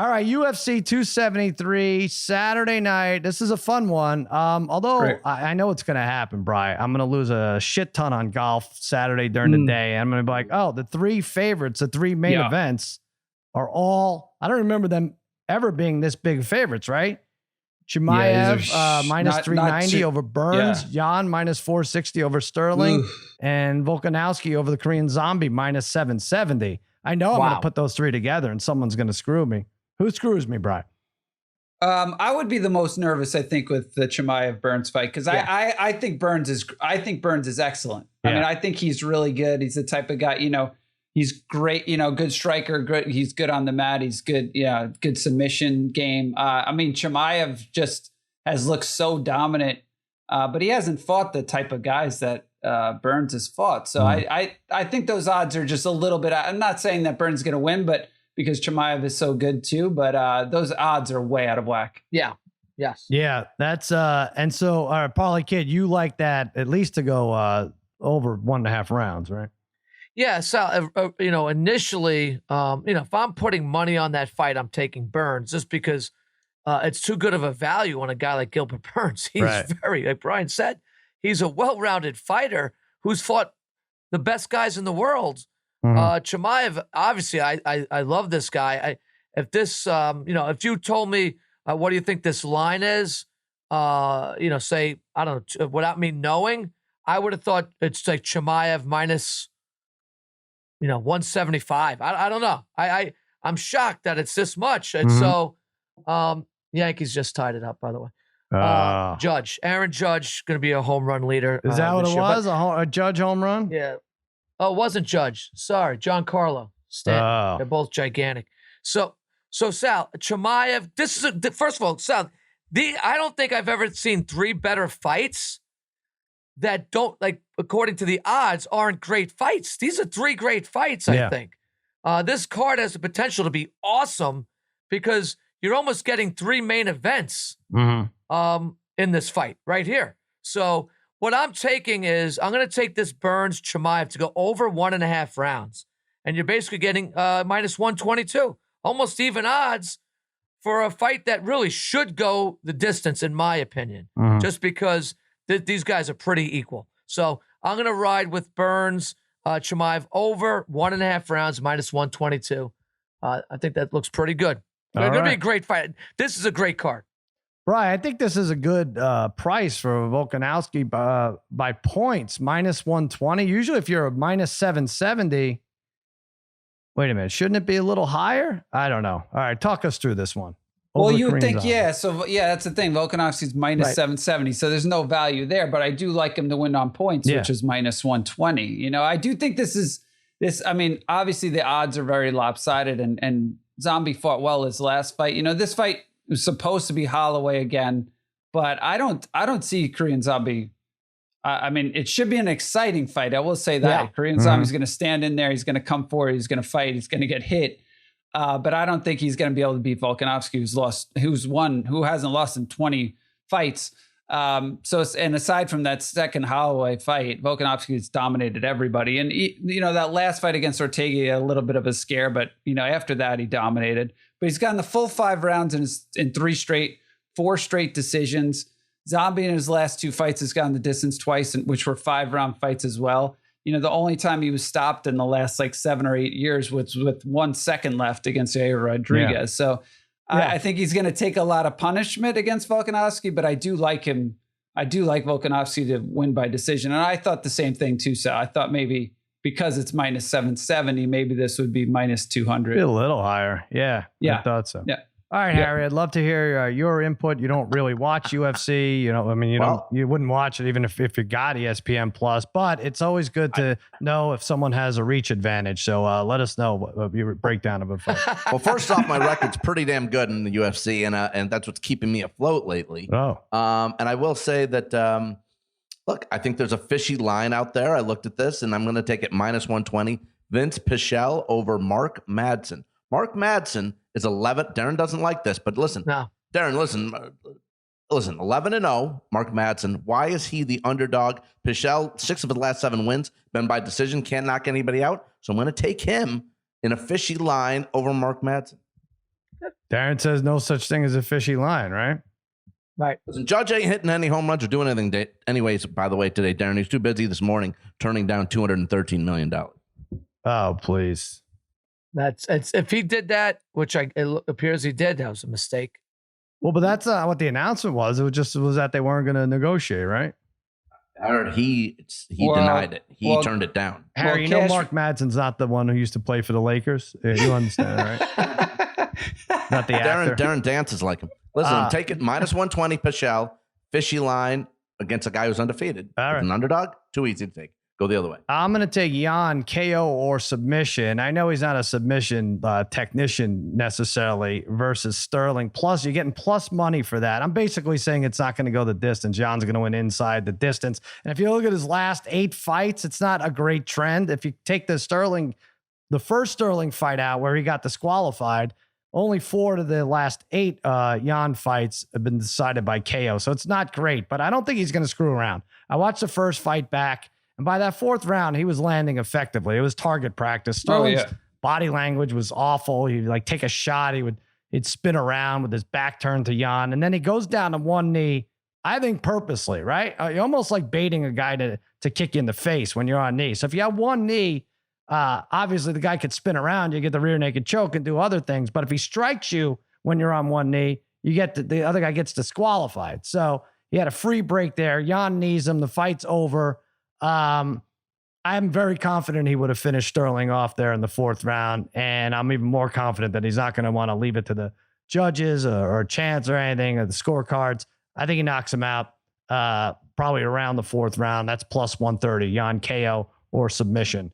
All right, UFC 273 Saturday night. This is a fun one. Although I know it's going to happen, Bri. I'm going to lose a shit ton on golf Saturday during the day. I'm going to be like, oh, the three favorites, the three main events are all. I don't remember them ever being this big favorites, right? Chimaev minus 390 over Burns, Jan minus 460 over Sterling, and Volkanovski over the Korean Zombie minus 770. I know I'm going to put those three together, and someone's going to screw me. Who screws me, Brian? I would be the most nervous, I think, with the Chimaev Burns fight because I think Burns is excellent. I mean, I think he's really good. He's the type of guy, he's great, good striker. Good, he's good on the mat. He's good, good submission game. I mean, Chimaev just has looked so dominant, but he hasn't fought the type of guys that Burns has fought. So I think those odds are just a little bit. I'm not saying that Burns is going to win, but because Chimaev is so good too, but those odds are way out of whack. Yeah. Yes. Yeah. That's and so Paulie Kid, you like that at least to go over 1.5 rounds, right? Yeah. So initially, if I'm putting money on that fight, I'm taking Burns just because it's too good of a value on a guy like Gilbert Burns. He's very, like Brian said, he's a well-rounded fighter who's fought the best guys in the world. Chimaev, obviously, I love this guy. If if you told me, what do you think this line is? Say, I don't know, without me knowing, I would have thought it's like Chimaev minus, 175. I don't know. I'm shocked that it's this much. And so, Yankees just tied it up, by the way. Aaron Judge, going to be a home run leader. Is that what it was? A Judge home run? Yeah. Oh, it wasn't Judge. Sorry, Giancarlo Stanton. They're both gigantic. So Sal, Chimaev, first of all, Sal, I don't think I've ever seen three better fights that don't, like, according to the odds, aren't great fights. These are three great fights, I think. This card has the potential to be awesome because you're almost getting three main events in this fight right here. So what I'm taking is I'm going to take this Burns Chimaev to go over 1.5 rounds. And you're basically getting minus 122. Almost even odds for a fight that really should go the distance, in my opinion, just because these guys are pretty equal. So I'm going to ride with Burns Chimaev over 1.5 rounds, minus 122. I think that looks pretty good. It's going to be a great fight. This is a great card. Right, I think this is a good price for Volkanovski by points, minus 120. Usually if you're a minus 770, wait a minute, shouldn't it be a little higher? I don't know. All right, talk us through this one. Well, you would think, So, that's the thing. Volkanovski's minus 770, so there's no value there, but I do like him to win on points, which is minus 120. I do think I mean, obviously the odds are very lopsided, and Zombie fought well his last fight. This fight was supposed to be Holloway again, but I don't see Korean Zombie. I mean, it should be an exciting fight. I will say that Korean Zombie's going to stand in there. He's going to come forward. He's going to fight. He's going to get hit. But I don't think he's going to be able to beat Volkanovski, who hasn't lost in 20 fights. And aside from that second Holloway fight, Volkanovski has dominated everybody. And that last fight against Ortega, a little bit of a scare, but after that he dominated. But he's gotten the full 5 rounds in 4 straight decisions. Zombie in his last 2 fights has gotten the distance twice, which were 5-round fights as well. The only time he was stopped in the last 7 or 8 years was with 1 second left against Yair Rodriguez. Yeah. So I think he's going to take a lot of punishment against Volkanovski, but I do like him. I do like Volkanovski to win by decision. And I thought the same thing too, Sal. I thought maybe because it's minus 770, maybe this would be minus 200. Be a little higher. Yeah. I thought so. Yeah. All right, Harry, I'd love to hear your input. You don't really watch UFC. You wouldn't watch it even if you got ESPN Plus, but it's always good to know if someone has a reach advantage. So let us know what your breakdown of it. Well, first off, my record's pretty damn good in the UFC, and that's what's keeping me afloat lately. Oh. And I will say that, look, I think there's a fishy line out there. I looked at this, and I'm going to take it minus 120. Vince Pichel over Mark Madsen. Mark Madsen is 11. Darren doesn't like this, but listen. No. Darren, listen. 11-0, Mark Madsen. Why is he the underdog? Pichel, 6 of his last 7 wins, been by decision, can't knock anybody out. So I'm going to take him in a fishy line over Mark Madsen. Darren says no such thing as a fishy line, right? Right. Listen, Judge ain't hitting any home runs or doing anything. Anyways, by the way, today, Darren, he's too busy this morning turning down $213 million. Oh, please. If he did that, which it appears he did, that was a mistake. Well, but that's not what the announcement was. It was that they weren't going to negotiate, right? I heard he denied it. He turned it down. Harry, you know Mark Madsen's not the one who used to play for the Lakers. You understand, right? Not the actor. Darren dances like him. Listen, take it -120 Pichel, fishy line against a guy who's undefeated. All right. An underdog, too easy to take. Go the other way. I'm going to take Jan KO or submission. I know he's not a submission technician necessarily versus Sterling. Plus, you're getting plus money for that. I'm basically saying it's not going to go the distance. Jan's going to win inside the distance. And if you look at his last 8 fights, it's not a great trend. If you take the first Sterling fight out where he got disqualified, only 4 of the last 8 Jan fights have been decided by KO. So it's not great, but I don't think he's going to screw around. I watched the first fight back. And by that 4th round, he was landing effectively. It was target practice. Sterling's body language was awful. He'd like take a shot. He'd spin around with his back turned to Jan. And then he goes down to one knee, I think purposely, right? You're almost like baiting a guy to kick you in the face when you're on knee. So if you have one knee, obviously the guy could spin around. You get the rear naked choke and do other things. But if he strikes you when you're on one knee, you get the other guy gets disqualified. So he had a free break there. Jan knees him. The fight's over. I'm very confident he would have finished Sterling off there in the 4th round. And I'm even more confident that he's not going to want to leave it to the judges or chance or anything or the scorecards. I think he knocks him out probably around the 4th round. That's plus 130, Jan KO or submission.